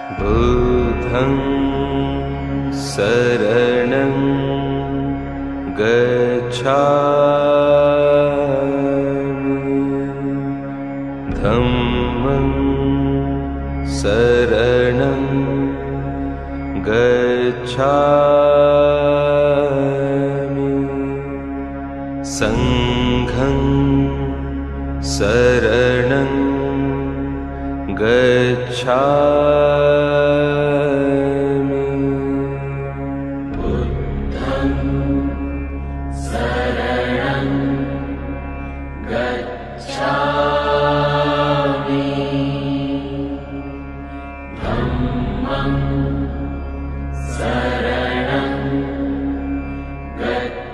बुद्धं शरणं गच्छामि धम्मं शरणं गच्छामि संघं शरणं गच्छामि बुद्धं शरणं गच्छामि धम्मं शरणं गच्छामि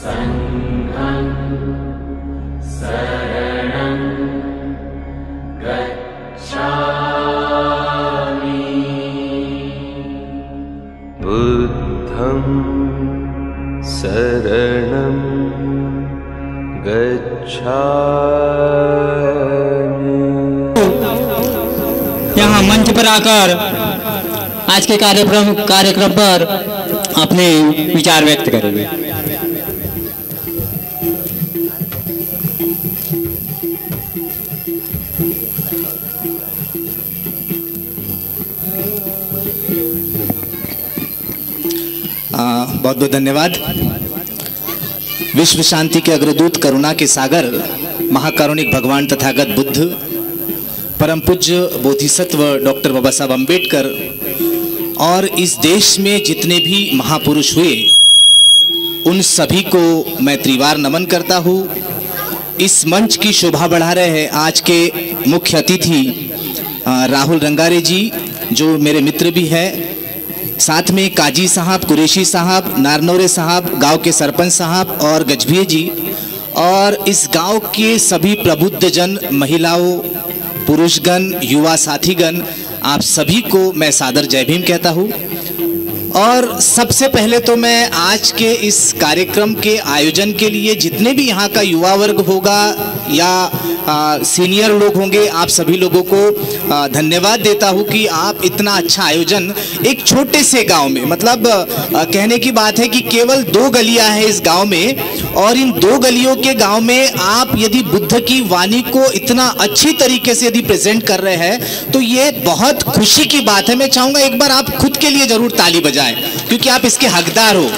संघं शरणं गच्छामि बुद्धं शरणं गच्छामि। यहाँ मंच पर आकर आज के कार्यक्रम पर अपने विचार व्यक्त करेंगे। बहुत बहुत धन्यवाद। विश्व शांति के अग्रदूत, करुणा के सागर, महाकारुणिक भगवान तथागत बुद्ध, परम पूज्य बोधिसत्व डॉक्टर बाबा साहब अम्बेडकर और इस देश में जितने भी महापुरुष हुए उन सभी को मैं त्रिवार नमन करता हूँ। इस मंच की शोभा बढ़ा रहे हैं आज के मुख्य अतिथि राहुल रंगारे जी, जो मेरे मित्र भी हैं, साथ में काजी साहब, कुरैशी साहब, नारनौरे साहब, गांव के सरपंच साहब और गजभिये जी, और इस गांव के सभी प्रबुद्ध जन, महिलाओं, पुरुषगण, युवा साथीगण, आप सभी को मैं सादर जय भीम कहता हूं। और सबसे पहले तो मैं आज के इस कार्यक्रम के आयोजन के लिए जितने भी यहाँ का युवा वर्ग होगा या सीनियर लोग होंगे, आप सभी लोगों को धन्यवाद देता हूँ कि आप इतना अच्छा आयोजन एक छोटे से गांव में, मतलब कहने की बात है कि केवल 2 गलियां हैं इस गांव में, और इन 2 गलियों के गांव में आप यदि बुद्ध की वाणी को इतना अच्छी तरीके से यदि प्रेजेंट कर रहे हैं तो ये बहुत खुशी की बात है। मैं चाहूँगा एक बार आप खुद के लिए जरूर ताली बजाएं, क्योंकि आप इसके हकदार हो।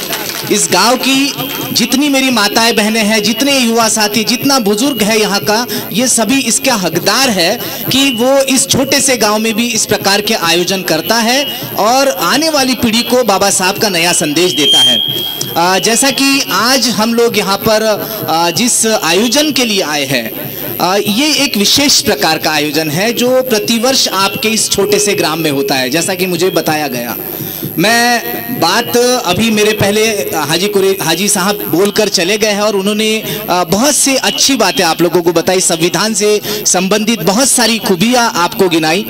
इस गांव की जितनी मेरी माताएं बहनें हैं, जितने युवा साथी, जितना बुजुर्ग है यहाँ का, ये सभी इसका हकदार है कि वो इस छोटे से गांव में भी इस प्रकार के आयोजन करता है और आने वाली पीढ़ी को बाबा साहब का नया संदेश देता है। जैसा कि आज हम लोग यहाँ पर जिस आयोजन के लिए आए हैं, ये एक विशेष प्रकार का आयोजन है जो प्रतिवर्ष आपके इस छोटे से ग्राम में होता है। जैसा कि मुझे बताया गया, मैं बात अभी मेरे पहले हाजी साहब बोलकर चले गए हैं और उन्होंने बहुत से अच्छी बातें आप लोगों को बताई, संविधान से संबंधित बहुत सारी खूबियां आपको गिनाई,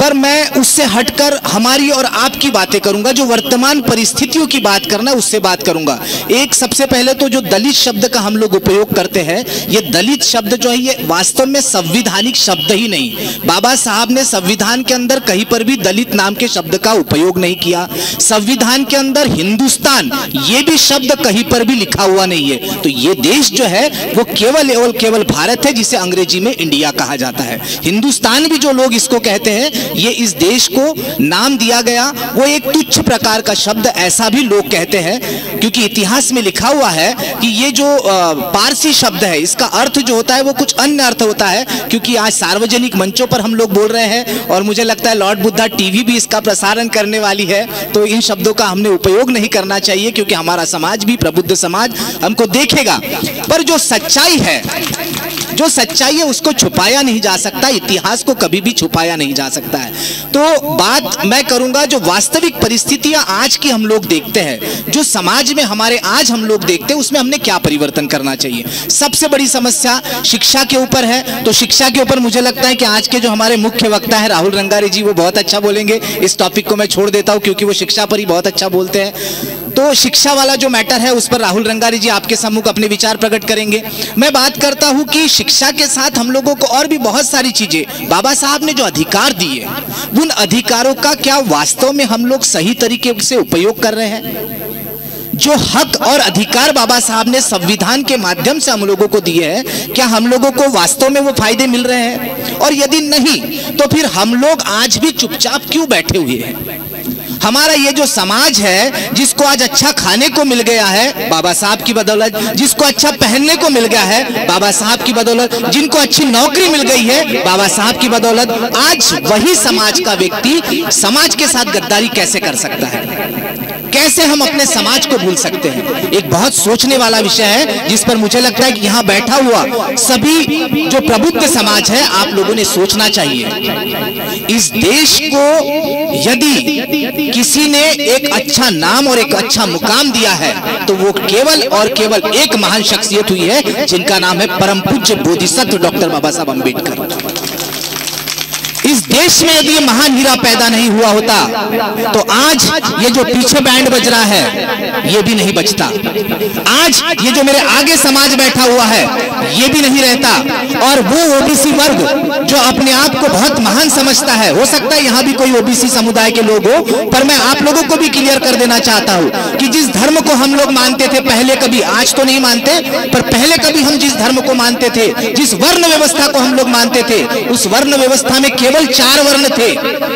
पर मैं उससे हटकर हमारी और आपकी बातें करूंगा। जो वर्तमान परिस्थितियों की बात करना है उससे बात करूंगा। एक सबसे पहले तो जो दलित शब्द का हम लोग उपयोग करते हैं, ये दलित शब्द जो है ये वास्तव में संवैधानिक शब्द ही नहीं। बाबा साहब ने संविधान के अंदर कहीं पर भी दलित नाम के शब्द का उपयोग नहीं किया। संविधान के अंदर हिंदुस्तान ये भी शब्द कहीं पर भी लिखा हुआ नहीं है। तो ये देश जो है वो केवल भारत है, जिसे अंग्रेजी में इंडिया कहा जाता है। हिंदुस्तान भी जो लोग इसको कहते हैं, ये इस देश को नाम दिया गया, वो एक तुच्छ प्रकार का शब्द ऐसा भी लोग कहते हैं, क्योंकि इतिहास में लिखा हुआ है कि ये जो पारसी शब्द है इसका अर्थ जो होता है वो कुछ अन्य अर्थ होता है। क्योंकि आज सार्वजनिक मंचों पर हम लोग बोल रहे हैं और मुझे लगता है लॉर्ड बुद्धा टीवी भी इसका प्रसारण करने वाली है, तो इन शब्दों का हमने उपयोग नहीं करना चाहिए, क्योंकि हमारा समाज भी, प्रबुद्ध समाज हमको देखेगा। पर जो सच्चाई है उसको छुपाया नहीं जा सकता, इतिहास को कभी भी छुपाया नहीं जा सकता है। तो बात मैं करूंगा जो वास्तविक परिस्थितियां आज की हम लोग देखते हैं, जो समाज में हमारे आज हम लोग देखते हैं, उसमें हमने क्या परिवर्तन करना चाहिए। सबसे बड़ी समस्या शिक्षा के ऊपर है। तो शिक्षा के ऊपर मुझे लगता है कि आज के जो हमारे मुख्य वक्ता है राहुल रंगारे जी, वो बहुत अच्छा बोलेंगे। इस टॉपिक को मैं छोड़ देता हूं क्योंकि वो शिक्षा पर ही बहुत अच्छा बोलते हैं। तो शिक्षा वाला जो मैटर है उस पर राहुल रंगारी जी आपके सम्मुख अपने विचार प्रकट करेंगे। मैं बात करता हूं कि शिक्षा के साथ हम लोगों को और भी बहुत सारी चीजें बाबा साहब ने जो अधिकार दिए, उन अधिकारों का क्या वास्तव में हम लोग सही तरीके से उपयोग कर रहे हैं? जो हक और अधिकार बाबा साहब ने संविधान के माध्यम से हम लोगों को दिए हैं, क्या हम लोगों को वास्तव में वो फायदे मिल रहे हैं? और यदि नहीं तो फिर हम लोग आज भी चुपचाप क्यों बैठे हुए हैं? हमारा ये जो समाज है, जिसको आज अच्छा खाने को मिल गया है बाबा साहब की बदौलत, जिसको अच्छा पहनने को मिल गया है बाबा साहब की बदौलत, जिनको अच्छी नौकरी मिल गई है बाबा साहब की बदौलत, आज वही समाज का व्यक्ति समाज के साथ गद्दारी कैसे कर सकता है? कैसे हम अपने समाज को भूल सकते हैं? एक बहुत सोचने वाला विषय है, जिस पर मुझे लगता है कि यहाँ बैठा हुआ सभी जो प्रबुद्ध समाज है, आप लोगों ने सोचना चाहिए। इस देश को यदि किसी ने एक अच्छा नाम और एक अच्छा मुकाम दिया है तो वो केवल और केवल एक महान शख्सियत हुई है, जिनका नाम है परम पूज्य बोधिसत्व डॉक्टर बाबा साहब अम्बेडकर। इस देश में यदि ये महान हीरा पैदा नहीं हुआ होता तो आज ये जो पीछे बैंड बज रहा है ये भी नहीं बचता, आज ये जो मेरे आगे समाज बैठा हुआ है ये भी नहीं रहता। और वो ओबीसी वर्ग जो अपने आप को बहुत महान समझता है, हो सकता है यहाँ भी कोई ओबीसी समुदाय के लोग हो, पर मैं आप लोगों को भी क्लियर कर देना चाहता हूँ कि जिस धर्म को हम लोग मानते थे पहले, कभी आज तो नहीं मानते, पर पहले कभी हम जिस धर्म को मानते थे, जिस वर्ण व्यवस्था को हम लोग मानते थे, उस वर्ण व्यवस्था में केवल 4 वर्ण थे।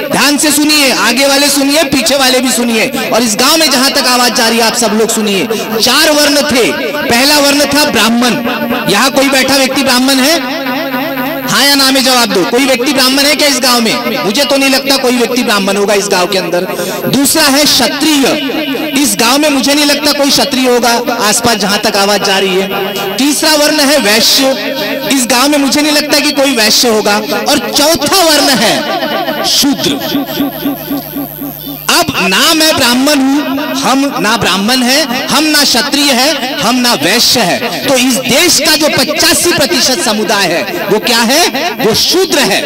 ध्यान से सुनिए, आगे वाले सुनिए, पीछे वाले भी सुनिए, और इस गांव में जहां तक आवाज जा रही है आप सब लोग सुनिए। 4 वर्ण थे। पहला वर्ण था ब्राह्मण। यहां कोई बैठा व्यक्ति ब्राह्मण है? हाँ या ना में जवाब दो। कोई व्यक्ति ब्राह्मण है क्या इस गांव में? मुझे तो नहीं लगता कोई व्यक्ति ब्राह्मण होगा इस गांव के अंदर। दूसरा है क्षत्रिय। इस गांव में मुझे नहीं लगता कोई क्षत्रिय होगा, आसपास जहां तक आवाज जा रही है। तीसरा वर्ण है वैश्य। इस गांव में मुझे नहीं लगता कि कोई वैश्य होगा। और चौथा वर्ण है शूद्र। अब ना मैं ब्राह्मण हूं, हम ना ब्राह्मण है, हम ना क्षत्रिय है, हम ना वैश्य है, तो इस देश का जो 85% समुदाय है वो क्या है? वो शूद्र है।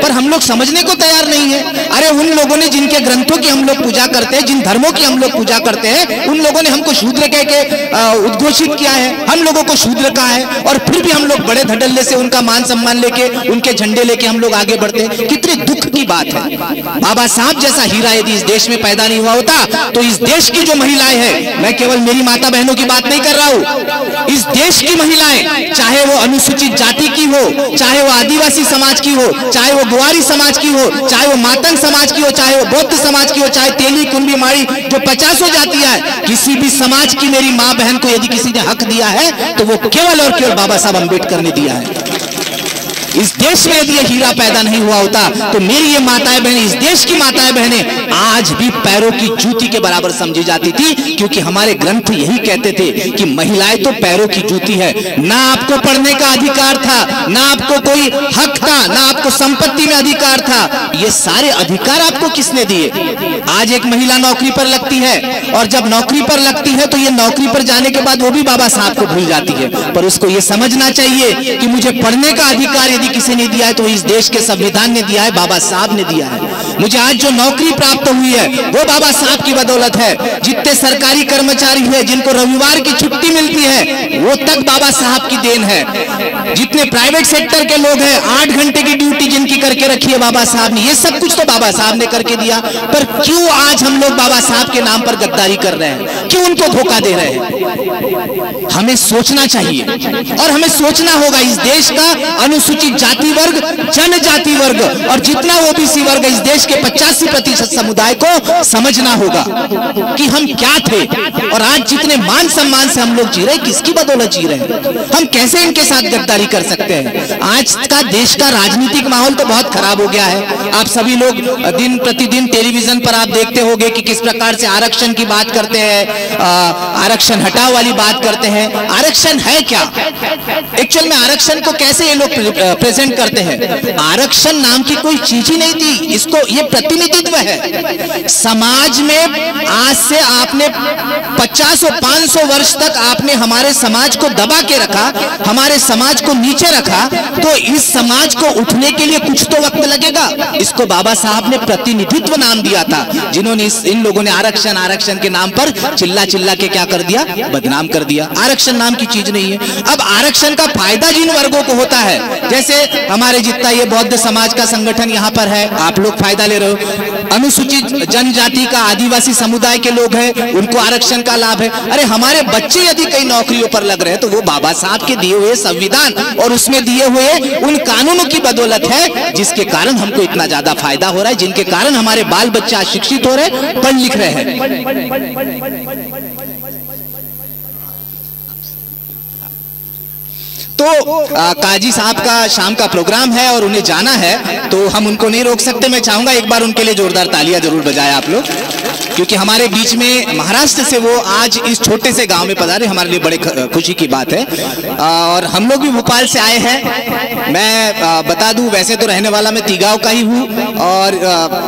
पर हम लोग समझने को तैयार नहीं है। अरे उन लोगों ने जिनके ग्रंथों की हम लोग पूजा करते हैं, जिन धर्मों की हम लोग पूजा करते हैं, उन लोगों ने हमको शूद्र कह के उद्घोषित किया है, हम लोगों को शूद्र कहा है, और फिर भी हम लोग बड़े धड़ल्ले से उनका मान सम्मान लेके, उनके झंडे लेके हम लोग आगे बढ़ते हैं। कितने दुख की बात है। बाबा साहब जैसा हीरा यदि इस देश में पैदा नहीं हुआ होता तो इस देश की जो महिलाएं हैं, मैं केवल मेरी माता बहनों की बात नहीं कर रहा हूं, इस देश की महिलाएं, चाहे वो अनुसूचित जाति की हो, चाहे वो आदिवासी समाज की हो, चाहे वो ग्वारी समाज की हो, चाहे वो मातंग समाज की हो, चाहे वो बौद्ध समाज की हो, चाहे तेली कुंभी माड़ी, जो 50 जातियां है, किसी भी समाज की मेरी मां बहन को यदि किसी ने हक दिया है तो वो केवल और केवल बाबा साहब अम्बेडकर ने दिया है। इस देश में यदि ये हीरा पैदा नहीं हुआ होता तो मेरी ये माताएं बहनें, इस देश की माताएं बहनें आज भी पैरों की जूती के बराबर समझी जाती थी, क्योंकि हमारे ग्रंथ यही कहते थे कि महिलाएं तो पैरों की जूती है। ना आपको पढ़ने का अधिकार था, ना आपको कोई हक था, ना आपको संपत्ति में अधिकार था। ये सारे अधिकार आपको किसने दिए? आज एक महिला नौकरी पर लगती है, और जब नौकरी पर लगती है तो ये नौकरी पर जाने के बाद वो भी बाबा साहब को भूल जाती है। पर उसको ये समझना चाहिए कि मुझे पढ़ने का अधिकार किसी ने दिया है तो इस देश के संविधान ने दिया है, बाबा साहब ने दिया है। मुझे आज जो नौकरी प्राप्त हुई है वो बाबा साहब की बदौलत है। जितने सरकारी कर्मचारी हैं जिनको रविवार की छुट्टी मिलती है वो तक बाबा साहब की देन है। जितने प्राइवेट सेक्टर के लोग हैं 8 घंटे की ड्यूटी जिनकी करके रखी है बाबा साहब ने, ये सब कुछ तो बाबा साहब ने करके दिया। पर क्यों आज हम लोग बाबा साहब के नाम पर गद्दारी कर रहे हैं? क्यों उनको धोखा दे रहे हैं? हमें सोचना चाहिए, और हमें सोचना होगा इस देश का अनुसूचित जाति वर्ग, जनजाति वर्ग और जितना ओबीसी वर्ग, इस देश के 85% समुदाय को समझना होगा कि हम क्या थे, और आज जितने मान सम्मान से हम लोग जी रहे, किसकी बदौलत जी रहे हैं? हम कैसे इनके साथ गद्दारी कर सकते हैं? आज का देश का राजनीतिक माहौल तो बहुत खराब हो गया है। आप सभी लोग दिन प्रतिदिन टेलीविजन पर आप देखते होंगे कि किस प्रकार से आरक्षण की बात करते हैं, आरक्षण हटाओ वाली बात करते हैं। आरक्षण है क्या? एक्चुअल में आरक्षण को कैसे ये लोग रिप्रेजेंट करते हैं। आरक्षण नाम की कोई चीज ही नहीं थी, इसको ये प्रतिनिधित्व है। समाज में आज से आपने 50 और 500 वर्ष तक आपने हमारे समाज को दबा के रखा, हमारे समाज को नीचे रखा, तो इस समाज को उठने के लिए कुछ तो वक्त लगेगा। इसको बाबा साहब ने प्रतिनिधित्व नाम दिया था, जिन्होंने इन लोगों ने आरक्षण आरक्षण के नाम पर चिल्ला चिल्ला के क्या कर दिया, बदनाम कर दिया। आरक्षण नाम की चीज नहीं है। अब आरक्षण का फायदा जिन वर्गों को होता है, जैसे हमारे जितना ये बौद्ध समाज का संगठन यहाँ पर है, आप लोग फायदा ले रहे हो। अनुसूचित जनजाति का आदिवासी समुदाय के लोग हैं, उनको आरक्षण का लाभ है। अरे हमारे बच्चे यदि कई नौकरियों पर लग रहे हैं तो वो बाबा साहब के दिए हुए संविधान और उसमें दिए हुए उन कानूनों की बदौलत है, जिसके कारण हमको इतना ज्यादा फायदा हो रहा है, जिनके कारण हमारे बाल बच्चे शिक्षित हो रहे, पढ़ लिख रहे हैं। तो काजी साहब का शाम का प्रोग्राम है और उन्हें जाना है, तो हम उनको नहीं रोक सकते। मैं चाहूंगा एक बार उनके लिए जोरदार तालियां जरूर बजाएं आप लोग, क्योंकि हमारे बीच में महाराष्ट्र से वो आज इस छोटे से गांव में पधारे, हमारे लिए बड़े खुशी की बात है। और हम लोग भी भोपाल से आए हैं। मैं बता दूं, वैसे तो रहने वाला मैं तीगांव का ही हूँ, और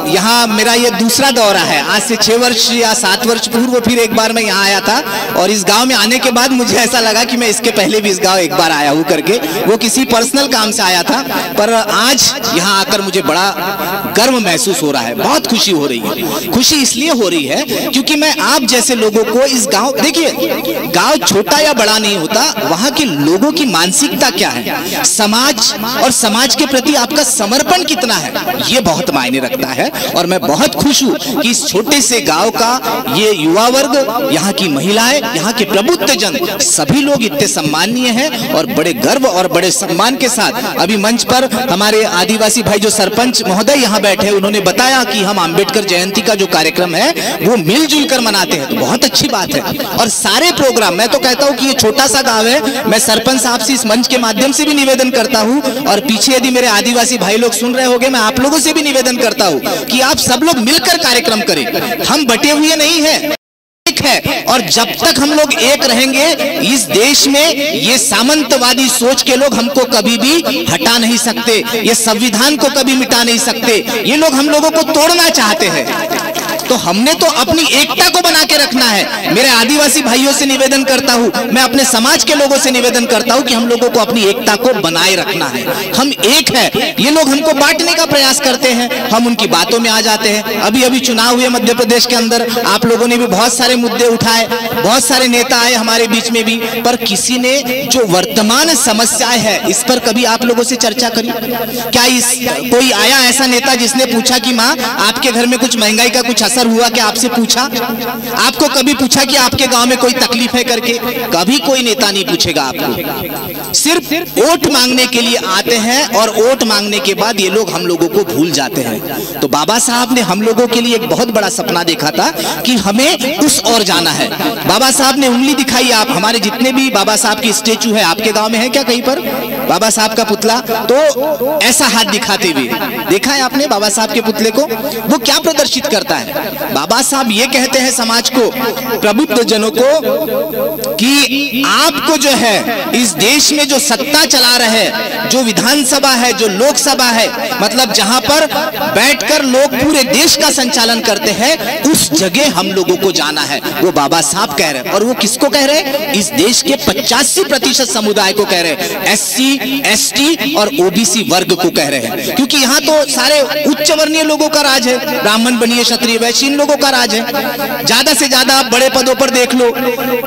यहाँ मेरा ये दूसरा दौरा है। आज से 6 वर्ष या 7 वर्ष पूर्व फिर एक बार मैं यहाँ आया था, और इस गाँव में आने के बाद मुझे ऐसा लगा कि मैं इसके पहले भी इस गाँव एक बार आया करके, वो किसी पर्सनल काम से आया था, पर आज यहाँ आकर मुझे बड़ा गर्व महसूस हो रहा है, बहुत खुशी हो रही है। खुशी इसलिए हो रही है क्योंकि मैं आप जैसे लोगों को इस गांव, देखिए गांव छोटा या बड़ा नहीं होता, वहां के लोगों की मानसिकता क्या है, समाज और समाज के प्रति आपका समर्पण कितना है, ये बहुत मायने रखता है। और मैं बहुत खुश हूं कि इस छोटे से गांव का ये युवा वर्ग, यहाँ की महिलाएं, यहाँ के प्रबुद्ध जन, सभी लोग इतने सम्माननीय हैं और बड़े गर्व और बड़े सम्मान के साथ। अभी मंच पर हमारे आदिवासी भाई जो सरपंच महोदय यहाँ बैठे, उन्होंने बताया कि हम अंबेडकर जयंती का जो कार्यक्रम है वो मिलजुल कर मनाते हैं, तो बहुत अच्छी बात है। और सारे प्रोग्राम, मैं तो कहता हूँ कि ये छोटा सा गांव है, मैं सरपंच साहब से इस मंच के माध्यम से भी निवेदन करता हूँ, और पीछे यदि मेरे आदिवासी भाई लोग सुन रहे होंगे, मैं आप लोगों से भी निवेदन करता हूँ कि आप सब लोग मिलकर कार्यक्रम करें। हम बटे हुए नहीं है, है, और जब तक हम लोग एक रहेंगे, इस देश में ये सामंतवादी सोच के लोग हमको कभी भी हटा नहीं सकते, ये संविधान को कभी मिटा नहीं सकते। ये लोग हम लोगों को तोड़ना चाहते हैं, तो हमने तो अपनी एकता को बना के रखना है। मेरे आदिवासी भाइयों से निवेदन करता हूं, मैं अपने समाज के लोगों से निवेदन करता हूं कि हम लोगों को अपनी एकता को बनाए रखना है। हम एक है, ये लोग हमको बांटने का प्रयास करते हैं, हम उनकी बातों में आ जाते हैं। अभी अभी चुनाव हुए मध्य प्रदेश के अंदर, आप लोगों ने भी बहुत सारे मुद्दे उठाए, बहुत सारे नेता आए हमारे बीच में भी, पर किसी ने जो वर्तमान समस्याएं है इस पर कभी आप लोगों से चर्चा करी क्या? कोई आया ऐसा नेता जिसने पूछा कि माँ आपके घर में कुछ महंगाई का कुछ असर हुआ क्या? आपसे पूछा? आपको कभी पूछा कि आपके गांव में कोई तकलीफ है करके? कभी कोई नेता नहीं पूछेगा आपको। सिर्फ वोट मांगने के लिए आते हैं, और वोट मांगने के बाद ये लोग हम लोगों को भूल जाते हैं। तो बाबा साहब ने हम लोगों के लिए एक बहुत बड़ा सपना देखा था कि हमें उस ओर जाना है। बाबा साहब ने उंगली दिखाई। आप हमारे जितने भी बाबा साहब की स्टेचू है, आपके गांव में है क्या कहीं पर बाबा साहब का पुतला? तो ऐसा हाथ दिखाते हुए देखा है आपने बाबा साहब के पुतले को? वो क्या प्रदर्शित करता है? बाबा साहब ये कहते हैं समाज को, प्रबुद्ध जनों को, कि आपको जो है इस देश में जो सत्ता चला रहे, जो विधानसभा है, जो लोकसभा है, मतलब जहां पर बैठकर लोग पूरे देश का संचालन करते हैं, उस जगह हम लोगों को जाना है। वो बाबा साहब कह रहे हैं। और वो किसको कह रहे हैं? इस देश के 85% समुदाय को कह रहे हैं, SC, ST और OBC वर्ग को कह रहे हैं। क्योंकि यहाँ तो सारे उच्च वर्णीय लोगों का राज है, ब्राह्मण बनिए, क्षत्रिय वैश्य, इन लोगों का राज है। ज्यादा से ज्यादा आप बड़े पदों पर देख लो,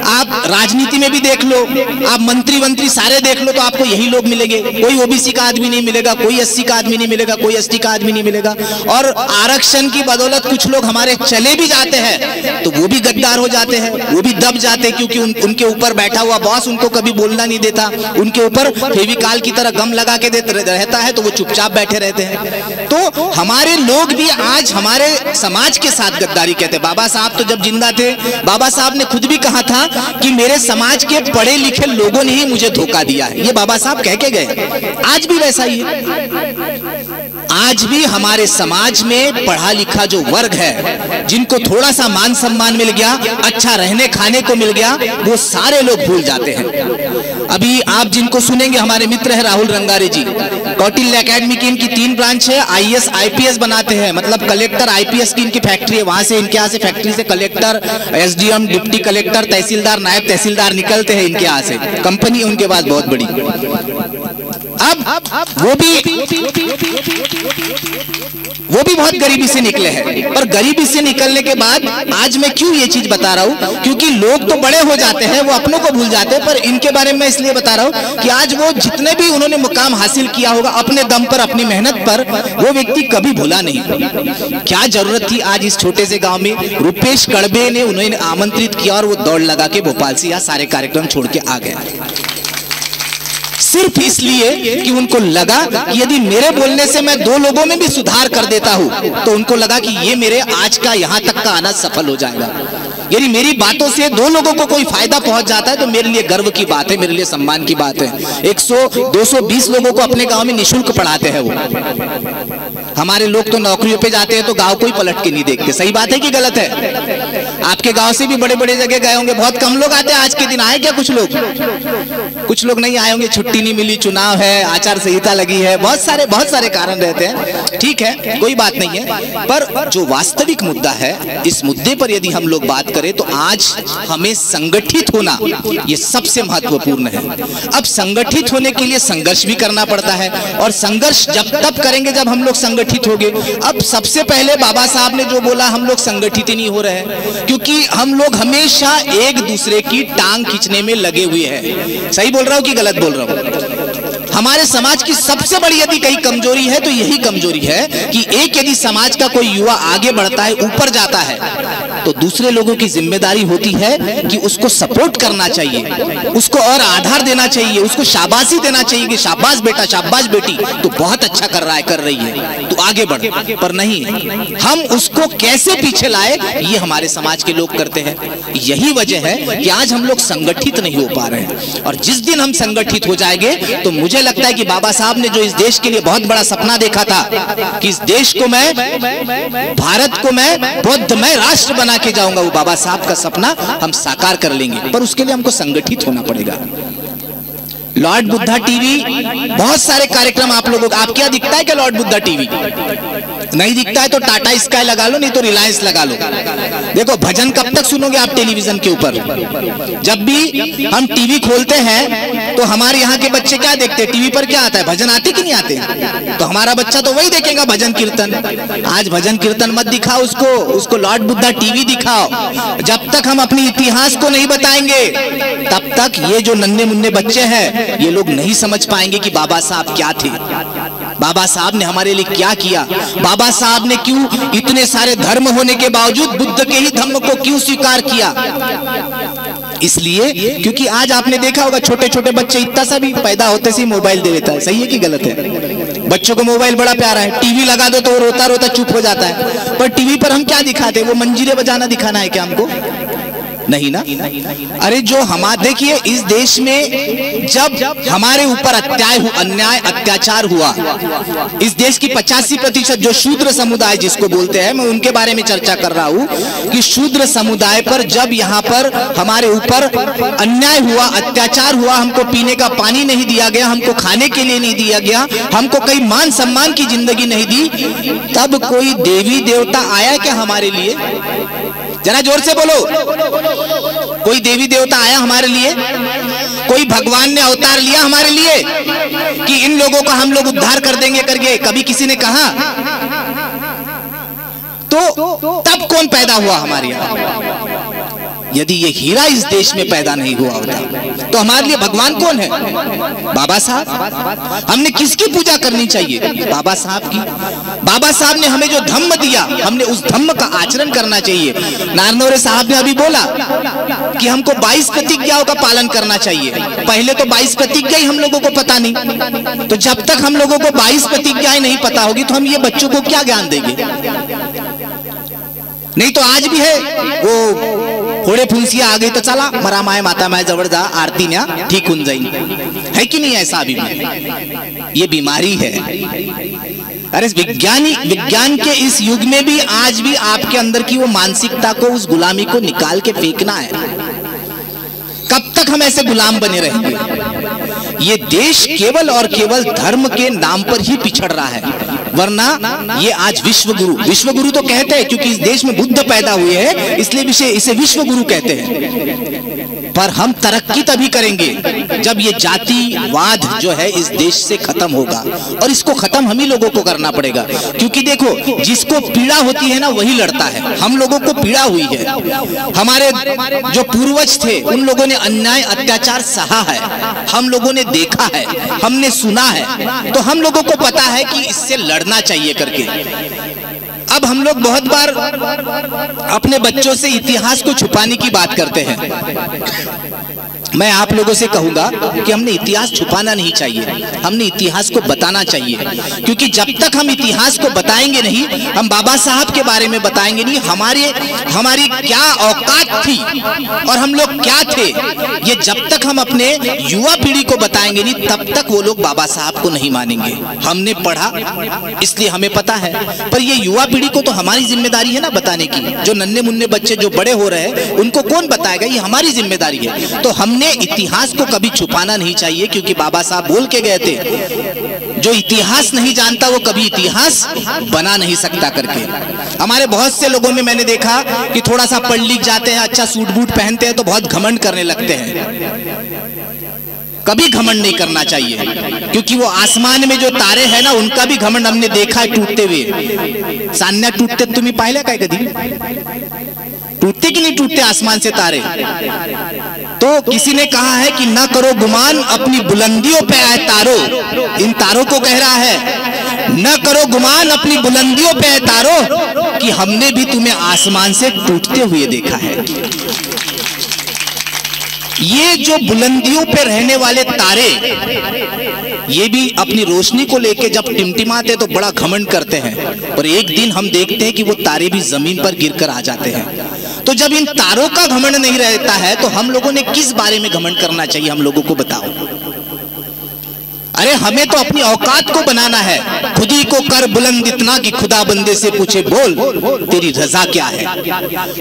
आप राजनीति में भी देख लो, आप मंत्री सारे देख लो, तो आपको यही लोग मिलेंगे। कोई OBC का आदमी नहीं मिलेगा, कोई SC का आदमी नहीं मिलेगा, कोई ST का आदमी नहीं मिलेगा। और आरक्षण की बदौलत कुछ लोग हमारे चले भी जाते हैं तो वो भी गद्दार हो जाते हैं, वो भी दब जाते हैं, क्योंकि उनके ऊपर बैठा हुआ बॉस उनको कभी बोलना नहीं देता, उनके ऊपर फेविकाल की तरह गम लगा के रहता है, तो वो चुपचाप बैठे रहते हैं। तो हमारे लोग भी आज हमारे समाज के साथ गद्दारी कहते हैं। बाबा साहब तो जब जिंदा थे, बाबा साहब ने खुद भी कहा था कि मेरे समाज के पढ़े लिखे लोगों ने ही मुझे धोखा दिया है। ये बाबा साहब कह के गए। आज भी वैसा ही है। आज भी हमारे समाज में पढ़ा लिखा जो वर्ग है, जिनको थोड़ा सा मान सम्मान मिल गया, अच्छा रहने खाने को मिल गया, वो सारे लोग भूल जाते हैं। अभी आप जिनको सुनेंगे, हमारे मित्र है राहुल रंगारे जी, कौटिल्य एकेडमी की इनकी 3 ब्रांच है। आईएएस आईपीएस बनाते हैं, मतलब कलेक्टर आईपीएस की इनकी फैक्ट्री है। वहां से इनके यहाँ से फैक्ट्री से कलेक्टर, एसडीएम, डिप्टी कलेक्टर, तहसीलदार, नायब तहसीलदार निकलते हैं इनके यहाँ से। कंपनी उनके पास बहुत बड़ी। अब वो भी बहुत गरीबी से निकले हैं। पर गरीबी से निकलने के बाद आज मैं क्यों ये चीज बता रहा हूं, क्योंकि लोग तो बड़े हो जाते हैं, वो अपनों को भूल जाते हैं। पर इनके बारे में मैं इसलिए बता रहा हूं कि आज वो जितने भी उन्होंने मुकाम हासिल किया होगा अपने दम पर, अपनी मेहनत पर, वो व्यक्ति कभी भूला नहीं। क्या जरूरत थी आज इस छोटे से गांव में? रुपेश कड़बे ने उन्हें आमंत्रित किया और वो दौड़ लगा के भोपाल से यहाँ सारे कार्यक्रम छोड़ के आ गए, सिर्फ इसलिए कि उनको लगा कि यदि मेरे बोलने से मैं 2 लोगों में भी सुधार कर देता हूं तो उनको लगा कि ये मेरे आज का यहां तक का आना सफल हो जाएगा। यदि मेरी बातों से 2 लोगों को कोई फायदा पहुंच जाता है तो मेरे लिए गर्व की बात है, मेरे लिए सम्मान की बात है। 100-220 लोगों को अपने गांव में निःशुल्क पढ़ाते हैं वो। हमारे लोग तो नौकरियों पे जाते हैं तो गांव को ही पलट के नहीं देखते। सही बात है कि गलत है? आपके गांव से भी बड़े बड़े जगह गए होंगे, बहुत कम लोग आते हैं। आज के दिन आए क्या कुछ लोग? कुछ लोग नहीं आए होंगे, छुट्टी नहीं मिली, चुनाव है, आचार संहिता लगी है, बहुत सारे कारण रहते हैं। ठीक है, कोई बात नहीं है। पर जो वास्तविक मुद्दा है, इस मुद्दे पर यदि हम लोग बात करें तो आज हमें संगठित होना ये सबसे महत्वपूर्ण है। अब संगठित होने के लिए संघर्ष भी करना पड़ता है, और संघर्ष जब तब करेंगे जब हम लोग संगठित होंगे। अब सबसे पहले बाबा साहब ने जो बोला, हम लोग संगठित ही नहीं हो रहे हैं, क्योंकि हम लोग हमेशा एक दूसरे की टांग खींचने में लगे हुए हैं। सही बोल रहा हूं कि गलत बोल रहा हूं? हमारे समाज की सबसे बड़ी यदि कहीं कमजोरी है तो यही कमजोरी है कि एक यदि समाज का कोई युवा आगे बढ़ता है, ऊपर जाता है, तो दूसरे लोगों की जिम्मेदारी होती है कि उसको सपोर्ट करना चाहिए, उसको और आधार देना चाहिए, उसको शाबाशी देना चाहिए कि शाबाश बेटा, शाबाश बेटी, तू बहुत अच्छा कर रहा है, कर रही है, तू आगे बढ़। पर नहीं, हम उसको कैसे पीछे लाए ये हमारे समाज के लोग करते हैं। यही वजह है कि आज हम लोग संगठित नहीं हो पा रहे हैं। और जिस दिन हम संगठित हो जाएंगे तो मुझे लगता है कि बाबा साहब ने जो इस देश के लिए बहुत बड़ा सपना देखा था कि इस देश को मैं, भारत को मैं बौद्धमय राष्ट्र बना के जाऊंगा, वो बाबा साहब का सपना हम साकार कर लेंगे। पर उसके लिए हमको संगठित होना पड़ेगा। लॉर्ड बुद्धा टीवी, बहुत सारे कार्यक्रम आप लोगों को, आप क्या दिखता है क्या लॉर्ड बुद्धा टीवी? नहीं दिखता है तो टाटा स्काई लगा लो, नहीं तो रिलायंस लगा लो। देखो, भजन कब तक सुनोगे आप टेलीविजन के ऊपर? जब भी हम टीवी खोलते हैं तो हमारे यहाँ के बच्चे क्या देखते हैं? टीवी पर क्या आता है? भजन आते कि नहीं आते? तो हमारा बच्चा तो वही देखेगा, भजन कीर्तन। आज भजन कीर्तन मत दिखाओ उसको लॉर्ड बुद्धा टीवी दिखाओ। जब तक हम अपने इतिहास को नहीं बताएंगे तब तक ये जो नन्हे मुन्ने बच्चे हैं ये लोग नहीं समझ पाएंगे कि बाबा साहब क्या थे, बाबा साहब ने हमारे लिए क्या किया, बाबा साहब ने क्यों इतने सारे धर्म होने के बावजूद बुद्ध के ही धर्म को क्यों स्वीकार किया। इसलिए क्योंकि आज आपने देखा होगा छोटे छोटे बच्चे इतना सा भी पैदा होते से मोबाइल दे देता है। सही है कि गलत है? बच्चों को मोबाइल बड़ा प्यारा है, टीवी लगा दो तो वो रोता रोता चुप हो जाता है। पर टीवी पर हम क्या दिखाते हैं? वो मंजीरे बजाना दिखाना है क्या हमको? नहीं ना। अरे जो हमारे, देखिए इस देश में जब हमारे ऊपर अन्याय अत्याचार हुआ, इस देश की 85% जो शूद्र समुदाय जिसको बोलते हैं, मैं उनके बारे में चर्चा कर रहा हूं कि शूद्र समुदाय पर जब यहाँ पर हमारे ऊपर अन्याय हुआ, अत्याचार हुआ, हमको पीने का पानी नहीं दिया गया, हमको खाने के लिए नहीं दिया गया, हमको कई मान सम्मान की जिंदगी नहीं दी, तब कोई देवी देवता आया क्या हमारे लिए? जरा जोर से बोलो। कोई देवी देवता आया हमारे लिए? कोई भगवान ने अवतार लिया हमारे लिए कि इन लोगों का हम लोग उद्धार कर देंगे करके? कभी किसी ने कहा? तो तब कौन पैदा हुआ हमारे यहाँ? यदि ये हीरा इस देश में पैदा नहीं हुआ होता तो हमारे लिए भगवान कौन है? बाबा साहब। हमने किसकी पूजा करनी चाहिए? बाबा साहब की। बाबा साहब ने हमें जो धम्म दिया, हमने उस धम्म का आचरण करना चाहिए। नारनौरे साहब ने अभी बोला कि हमको 22 प्रतिज्ञाओं का पालन करना चाहिए। पहले तो 22 प्रतिज्ञा ही हम लोगों को पता नहीं, तो जब तक हम लोगों को 22 प्रतिज्ञाएं नहीं पता होगी तो हम ये बच्चों को क्या ज्ञान देंगे? नहीं तो आज भी है वो थोड़े फुंसिया आ गई तो चला मरा माए माता माए जवळ जा, आरती न्या ठीक होऊन जाईल, है कि नहीं? ऐसा अभी ये बीमारी है। अरे विज्ञान के इस युग में भी आज भी आपके अंदर की वो मानसिकता को, उस गुलामी को निकाल के फेंकना है। कब तक हम ऐसे गुलाम बने रहेंगे? ये देश केवल और केवल धर्म के नाम पर ही पिछड़ रहा है, वरना ये आज विश्व गुरु तो कहते हैं क्योंकि इस देश में बुद्ध पैदा हुए हैं, इसलिए इसे विश्व गुरु कहते हैं। पर हम तरक्की तभी करेंगे जब ये जातिवाद जो है इस देश से खत्म होगा, और इसको खत्म हम ही लोगों को करना पड़ेगा। क्योंकि देखो, जिसको पीड़ा होती है ना वही लड़ता है। हम लोगों को पीड़ा हुई है, हमारे जो पूर्वज थे उन लोगों ने अन्याय अत्याचार सहा है, हम लोगों ने देखा है, हमने सुना है, तो हम लोगों को पता है कि इससे लड़ना चाहिए करके। अब हम लोग बहुत बार अपने बच्चों से इतिहास को छुपाने की बात करते हैं। मैं आप लोगों से कहूंगा कि हमने इतिहास छुपाना नहीं चाहिए, हमने इतिहास को बताना चाहिए। क्योंकि जब तक हम इतिहास को बताएंगे नहीं, हम बाबा साहब के बारे में बताएंगे नहीं, हमारी क्या औकात थी और हम लोग क्या थे, ये जब तक हम अपने युवा पीढ़ी को बताएंगे नहीं, तब तक वो लोग बाबा साहब को नहीं मानेंगे। हमने पढ़ा इसलिए हमें पता है, पर ये युवा पीढ़ी को तो हमारी जिम्मेदारी है ना बताने की। जो नन्हे मुन्ने बच्चे जो बड़े हो रहे हैं उनको कौन बताएगा, ये हमारी जिम्मेदारी है। तो हमने इतिहास को कभी छुपाना नहीं चाहिए, क्योंकि बाबा साहब बोल के गए थे, जो इतिहास नहीं जानता वो कभी इतिहास बना नहीं सकता करके। हमारे बहुत से लोगों में मैंने देखा कि थोड़ा सा पढ़ लिख जाते हैं, अच्छा सूट बूट पहनते हैं तो बहुत घमंड करने लगते हैं। कभी घमंड नहीं करना चाहिए, क्योंकि वो आसमान में जो तारे हैं ना उनका भी घमंड हमने देखा है टूटते हुए। सान्या टूटते तुम्ही पाहिलं काय कधी? टूटते कि नहीं टूटते आसमान से तारे? तो किसी ने कहा है कि ना करो गुमान अपनी बुलंदियों पे आए तारो, इन तारों को कह रहा है, न करो गुमान अपनी बुलंदियों पे आए तारो, कि हमने भी तुम्हें आसमान से टूटते हुए देखा है। ये जो बुलंदियों पे रहने वाले तारे, ये भी अपनी रोशनी को लेके जब टिमटिमाते तो बड़ा घमंड करते हैं, पर एक दिन हम देखते हैं कि वो तारे भी जमीन पर गिरकर आ जाते हैं। तो जब इन तारों का घमंड नहीं रहता है तो हम लोगों ने किस बारे में घमंड करना चाहिए, हम लोगों को बताओ। अरे हमें तो अपनी औकात को बनाना है, खुद ही को कर बुलंद इतना कि खुदा बंदे से पूछे बोल तेरी रजा क्या है।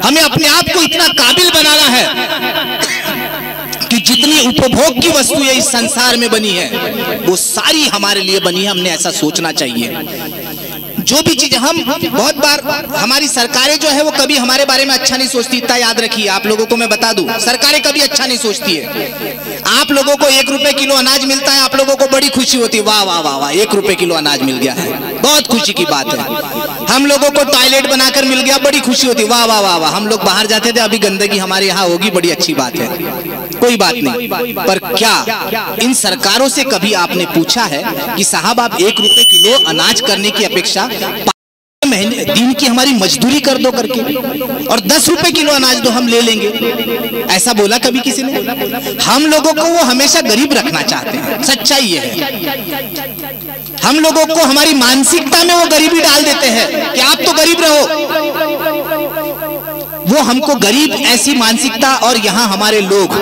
हमें अपने आप को इतना काबिल बनाना है कि जितनी उपभोग की वस्तुएं इस संसार में बनी है वो सारी हमारे लिए बनी है, हमने ऐसा सोचना चाहिए। जो भी चीज हम बहुत बार, हमारी सरकारें जो है वो कभी हमारे बारे में अच्छा नहीं सोचती, इतना याद रखिए। आप लोगों को मैं बता दूं, सरकारें कभी अच्छा नहीं सोचती है। आप लोगों को 1 रुपए किलो अनाज मिलता है, आप लोगों को बड़ी खुशी होती है, वाह वाह वाह वाह 1 रुपए किलो अनाज मिल गया है, बहुत खुशी की बात है। हम लोगों को टॉयलेट बनाकर मिल गया, बड़ी खुशी होती है, वाह वाह वाह वाह। हम लोग बाहर जाते थे, अभी गंदगी हमारे यहाँ होगी, बड़ी अच्छी बात है, कोई बात नहीं। पर क्या इन सरकारों से कभी आपने पूछा है कि साहब आप 1 रुपए किलो अनाज करने की अपेक्षा महीने दिन की हमारी मजदूरी कर दो करके, और 10 रुपए किलो अनाज दो, हम ले लेंगे? ऐसा बोला कभी किसी ने? हम लोगों को वो हमेशा गरीब रखना चाहते हैं, सच्चाई ये है। हम लोगों को हमारी मानसिकता में वो गरीबी डाल देते हैं कि आप तो गरीब रहो, वो हमको गरीब ऐसी मानसिकता। और यहाँ हमारे लोग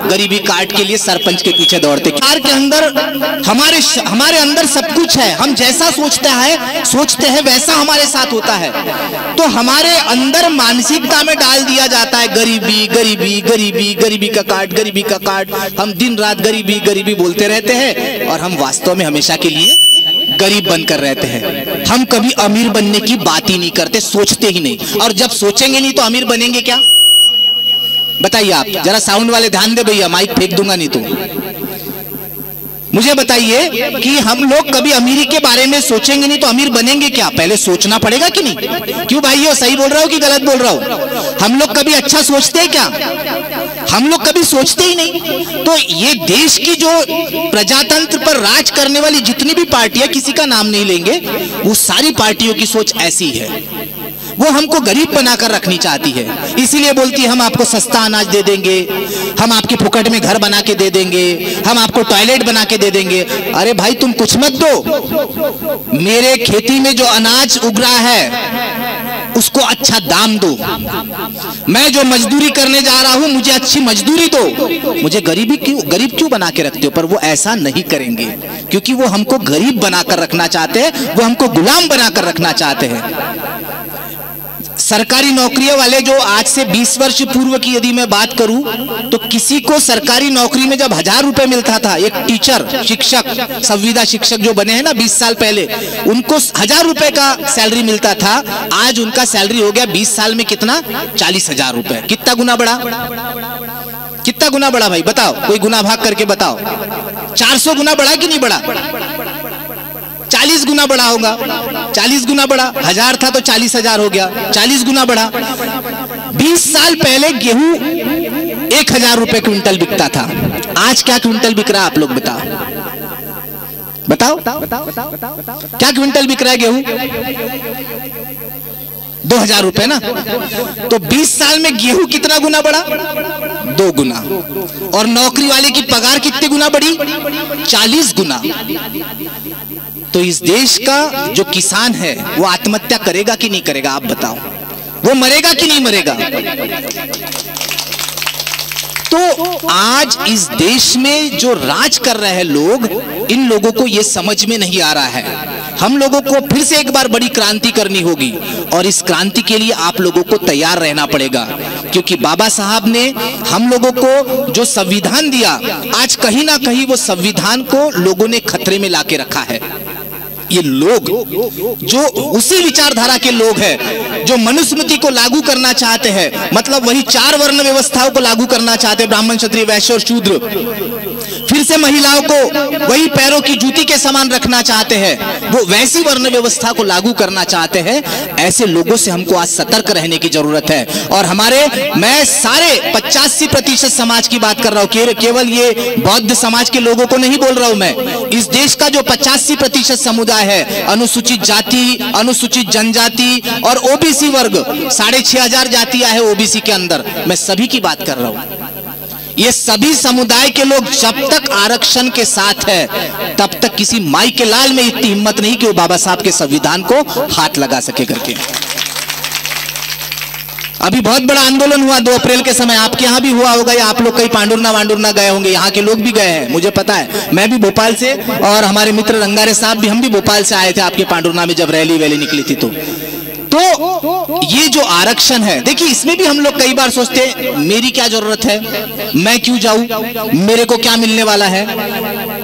गरीबी कार्ड के लिए सरपंच के पीछे दौड़ते। कार के अंदर हमारे अंदर सब कुछ है, हम जैसा सोचते हैं वैसा हमारे साथ होता है। तो हमारे अंदर मानसिकता में डाल दिया जाता है गरीबी गरीबी गरीबी, गरीबी का कार्ड, गरीबी का कार्ड। हम दिन रात गरीबी गरीबी बोलते रहते हैं और हम वास्तव में हमेशा के लिए गरीब बनकर रहते हैं। हम कभी अमीर बनने की बात ही नहीं करते, सोचते ही नहीं। और जब सोचेंगे नहीं तो अमीर बनेंगे क्या? बताइए आप जरा, साउंड वाले ध्यान दे भैया, माइक फेंक दूंगा नहीं तो। मुझे बताइए कि हम लोग कभी अमीरी के बारे में सोचेंगे नहीं तो अमीर बनेंगे क्या? पहले सोचना पड़ेगा कि नहीं? क्यों भाई, ये सही बोल रहा हो कि गलत बोल रहा हो? हम लोग कभी अच्छा सोचते हैं क्या? हम लोग कभी सोचते ही नहीं। तो ये देश की जो प्रजातंत्र पर राज करने वाली जितनी भी पार्टियां, किसी का नाम नहीं लेंगे, वो सारी पार्टियों की सोच ऐसी है। वो हमको गरीब बनाकर रखनी चाहती है, इसीलिए बोलती है हम आपको सस्ता अनाज दे देंगे, हम आपके फुकट में घर बना के दे देंगे, हम आपको टॉयलेट बना के दे देंगे। अरे भाई तुम कुछ मत दो, मेरे खेती में जो अनाज उग रहा है उसको अच्छा दाम दो। मैं जो मजदूरी करने जा रहा हूं मुझे अच्छी मजदूरी दो। मुझे गरीब क्यों बना के रखते हो? पर वो ऐसा नहीं करेंगे, क्योंकि वो हमको गरीब बनाकर रखना चाहते हैं, वो हमको गुलाम बनाकर रखना चाहते हैं। सरकारी नौकरियों वाले जो आज से 20 वर्ष पूर्व की यदि मैं बात करूं तो किसी को सरकारी नौकरी में जब 1000 रुपए मिलता था, एक टीचर शिक्षक संविदा शिक्षक जो बने हैं ना 20 साल पहले, उनको 1000 रुपए का सैलरी मिलता था। आज उनका सैलरी हो गया 20 साल में कितना, 40,000 रुपए। कितना गुना बढ़ा, कितना गुना बढ़ा भाई बताओ, कोई गुना भाग करके बताओ। 400 गुना बढ़ा कि नहीं बढ़ा? 40 गुना बढ़ा होगा, 40 गुना बढ़ा। 1000 था तो 40,000 हो गया, 40 गुना बढ़ा। 20 साल पहले गेहूं 1000 रुपए क्विंटल बिकता था, आज क्या क्विंटल बिक रहा है आप लोग बताओ, बताओ क्या क्विंटल बिक रहा है गेहूं? 2000 रुपए ना। तो 20 साल में गेहूं कितना गुना बढ़ा? 2 गुना। और नौकरी वाले की पगार कितनी गुना बढ़ी? 40 गुना। तो इस देश का जो किसान है वो आत्महत्या करेगा कि नहीं करेगा आप बताओ, वो मरेगा कि नहीं मरेगा? तो आज इस देश में जो राज कर रहे हैं लोग, इन लोगों को ये समझ में नहीं आ रहा है। हम लोगों को फिर से एक बार बड़ी क्रांति करनी होगी और इस क्रांति के लिए आप लोगों को तैयार रहना पड़ेगा, क्योंकि बाबा साहब ने हम लोगों को जो संविधान दिया, आज कहीं ना कहीं वो संविधान को लोगों ने खतरे में लाके रखा है। ये लोग जो उसी विचारधारा के लोग हैं जो मनुस्मृति को लागू करना चाहते हैं, मतलब वही 4 वर्ण व्यवस्थाओं को लागू करना चाहते हैं, ब्राह्मण क्षत्रिय वैश्य और शूद्र। फिर से महिलाओं को वही पैरों की जूती के समान रखना चाहते हैं, वो वैसी वर्ण व्यवस्था को लागू करना चाहते हैं। ऐसे लोगों से हमको आज सतर्क रहने की जरूरत है। और हमारे, मैं सारे 85% समाज की बात कर रहा हूं, केवल ये बौद्ध समाज के लोगों को नहीं बोल रहा हूं मैं। इस देश का जो 85% समुदाय है, अनुसूचित जाति, अनुसूचित जनजाति और ओबीसी वर्ग, 6500 जातियां है ओबीसी के अंदर, मैं सभी की बात कर रहा हूं। ये सभी समुदाय के लोग जब तक आरक्षण के साथ है, तब तक किसी माई के लाल में इतनी हिम्मत नहीं कि वो बाबा साहब के संविधान को हाथ लगा सके करके। अभी बहुत बड़ा आंदोलन हुआ 2 अप्रैल के समय, आपके यहाँ भी हुआ होगा, या आप लोग कहीं पांडुरना वांडुरना गए होंगे, यहाँ के लोग भी गए हैं, मुझे पता है। मैं भी भोपाल से, और हमारे मित्र रंगारे साहब भी, हम भी भोपाल से आए थे आपके पांडुरना में जब रैली वैली निकली थी। तो ये जो आरक्षण है, देखिए इसमें भी हम लोग कई बार सोचते हैं मेरी क्या जरूरत है, मैं क्यों जाऊं, मेरे को क्या मिलने वाला है।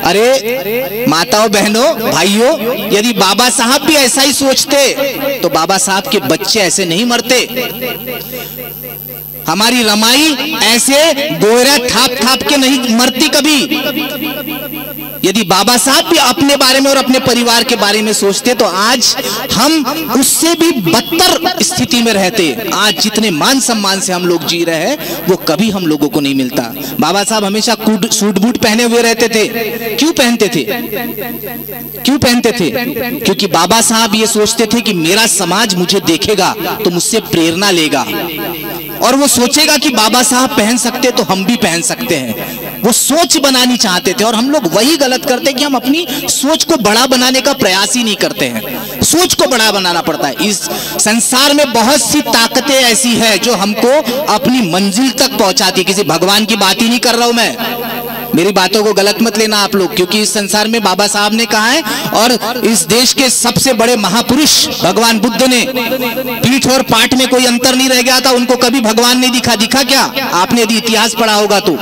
अरे माताओं बहनों भाइयों, यदि बाबा साहब भी ऐसा ही सोचते तो बाबा साहब के बच्चे ऐसे नहीं मरते। हमारी रमाई ऐसे गोरा थाप थाप के नहीं मरती कभी। यदि बाबा साहब भी अपने बारे में और अपने परिवार के बारे में सोचते तो आज हम उससे भी बदतर स्थिति में रहते। आज जितने मान सम्मान से हम लोग जी रहे हैं वो कभी हम लोगों को नहीं मिलता। बाबा साहब हमेशा सूट बूट पहने हुए रहते थे। क्यों पहनते थे? क्यों पहनते थे? क्योंकि बाबा साहब ये सोचते थे कि मेरा समाज मुझे देखेगा तो मुझसे प्रेरणा लेगा, और वो सोचेगा कि बाबा साहब पहन सकते तो हम भी पहन सकते हैं। वो सोच बनानी चाहते थे, और हम लोग वही गलत करते हैं कि हम अपनी सोच को बड़ा बनाने का प्रयास ही नहीं करते हैं। सोच को बड़ा बनाना पड़ता है। इस संसार में बहुत सी ताकतें ऐसी है जो हमको अपनी मंजिल तक पहुंचाती है। किसी भगवान की बात ही नहीं कर रहा हूं मैं, मेरी बातों को गलत मत लेना आप लोग, क्योंकि इस संसार में बाबा साहब ने कहा है, और इस देश के सबसे बड़े महापुरुष भगवान बुद्ध ने, पीठ और पाठ में कोई अंतर नहीं रह गया था, उनको कभी भगवान नहीं दिखा। दिखा क्या? आपने यदि इतिहास पढ़ा होगा तो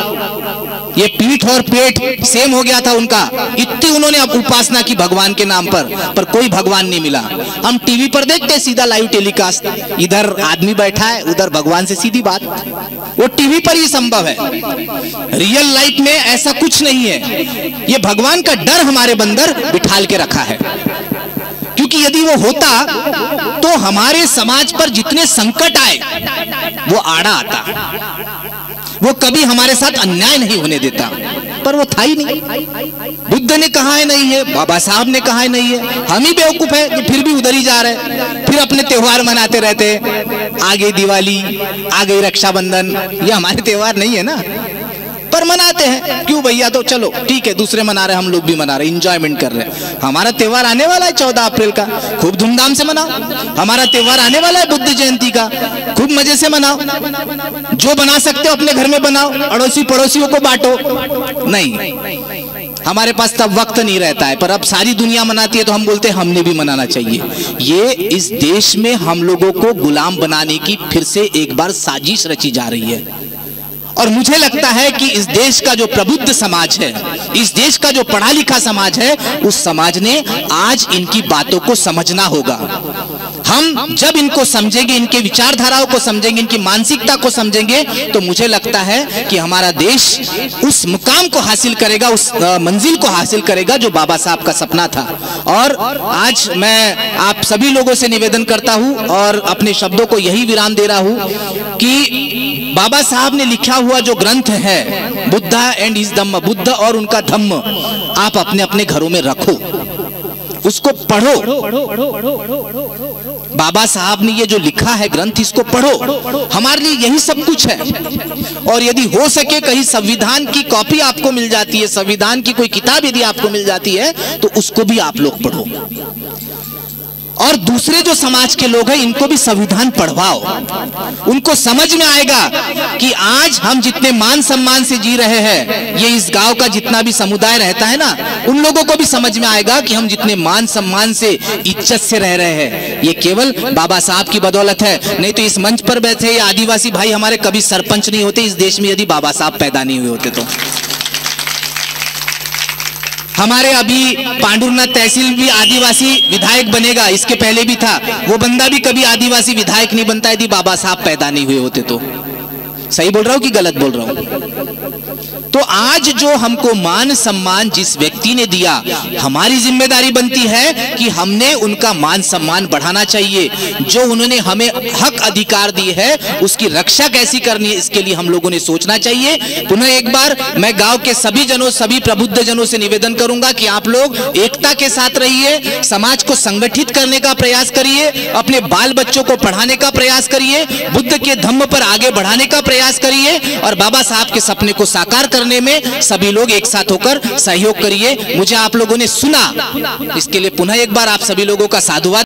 ये पीठ और पेट सेम हो गया था उनका। इतनी उन्होंने अब उपासना की भगवान के नाम पर कोई भगवान नहीं मिला। हम टीवी पर देखते सीधा लाइव टेलीकास्ट, इधर आदमी बैठा है, उधर भगवान से सीधी बात, वो टीवी पर ही संभव है। रियल लाइफ में ऐसा कुछ नहीं है। ये भगवान का डर हमारे अंदर बिठाल के रखा है, क्योंकि यदि वो होता तो हमारे समाज पर जितने संकट आए वो आड़ा आता, वो कभी हमारे साथ अन्याय नहीं होने देता, पर वो था ही नहीं। बुद्ध ने कहा है नहीं है, बाबा साहब ने कहा है नहीं है, हम ही बेवकूफ है कि फिर भी उधर ही जा रहे, फिर अपने त्योहार मनाते रहते। आ गई दिवाली, आ गई रक्षाबंधन, ये हमारे त्योहार नहीं है ना, पर मनाते हैं। क्यों भैया? तो चलो ठीक है, दूसरे मना रहे, हम लोग भी मना रहे, एंजॉयमेंट कर रहे हैं। हमारा त्योहार आने वाला है 14 अप्रैल का, खूब धूमधाम से मनाओ। हमारा त्योहार आने वाला है बुद्ध जयंती का, खूब मजे से मनाओ। जो बना सकते हो अपने घर में बनाओ, अड़ोसी पड़ोसियों को बांटो। नहीं, हमारे पास तब वक्त नहीं रहता है, पर अब सारी दुनिया मनाती है तो हम बोलते हैं हमने भी मनाना चाहिए। ये इस देश में हम लोगों को गुलाम बनाने की फिर से एक बार साजिश रची जा रही है। और मुझे लगता है कि इस देश का जो प्रबुद्ध समाज है, इस देश का जो पढ़ा लिखा समाज है, उस समाज ने आज इनकी बातों को समझना होगा। हम जब इनको समझेंगे, इनके विचारधाराओं को समझेंगे, इनकी मानसिकता को समझेंगे, तो मुझे लगता है कि हमारा देश उस मुकाम को हासिल करेगा, उस मंजिल को हासिल करेगा जो बाबा साहब का सपना था। और आज मैं आप सभी लोगों से निवेदन करता हूं और अपने शब्दों को यही विराम दे रहा हूं कि बाबा साहब ने लिखा हुआ जो ग्रंथ है बुद्धा एंड हिज धम्म, बुद्ध और उनका धम्म, आप अपने अपने घरों में रखो, उसको पढ़ो। बाबा साहब ने ये जो लिखा है ग्रंथ, इसको पढ़ो, हमारे लिए यही सब कुछ है। और यदि हो सके कहीं संविधान की कॉपी आपको मिल जाती है, संविधान की कोई किताब यदि आपको मिल जाती है, तो उसको भी आप लोग पढ़ो। और दूसरे जो समाज के लोग हैं इनको भी संविधान पढ़वाओ, उनको समझ में आएगा कि आज हम जितने मान सम्मान से जी रहे हैं, ये इस गांव का जितना भी समुदाय रहता है ना, उन लोगों को भी समझ में आएगा कि हम जितने मान सम्मान से, इज्जत से रह रहे हैं, ये केवल बाबा साहब की बदौलत है। नहीं तो इस मंच पर बैठे ये आदिवासी भाई हमारे कभी सरपंच नहीं होते इस देश में, यदि बाबा साहब पैदा नहीं हुए होते तो। हमारे अभी पांडुरनाथ तहसील भी आदिवासी विधायक बनेगा, इसके पहले भी था, वो बंदा भी कभी आदिवासी विधायक नहीं बनता यदि बाबा साहब पैदा नहीं हुए होते तो। सही बोल रहा हूं कि गलत बोल रहा हूं? तो आज जो हमको मान सम्मान जिस व्यक्ति ने दिया, हमारी जिम्मेदारी बनती है कि हमने उनका मान सम्मान बढ़ाना चाहिए। जो उन्होंने हमें हक अधिकार दी है उसकी रक्षा कैसी करनी है, इसके लिए हम लोगों ने सोचना चाहिए। पुनः एक बार मैं गांव के सभी जनों, सभी प्रबुद्ध जनों से निवेदन करूंगा कि आप लोग एकता के साथ रहिए, समाज को संगठित करने का प्रयास करिए, अपने बाल बच्चों को पढ़ाने का प्रयास करिए, बुद्ध के धम्म पर आगे बढ़ाने का प्रयास करिए और बाबा साहब के सपने को साकार करने में सभी लोग एक साथ होकर सहयोग करिए। मुझे आप लोगों ने सुना, इसके लिए पुनः एक बार आप सभी लोगों का साधुवाद।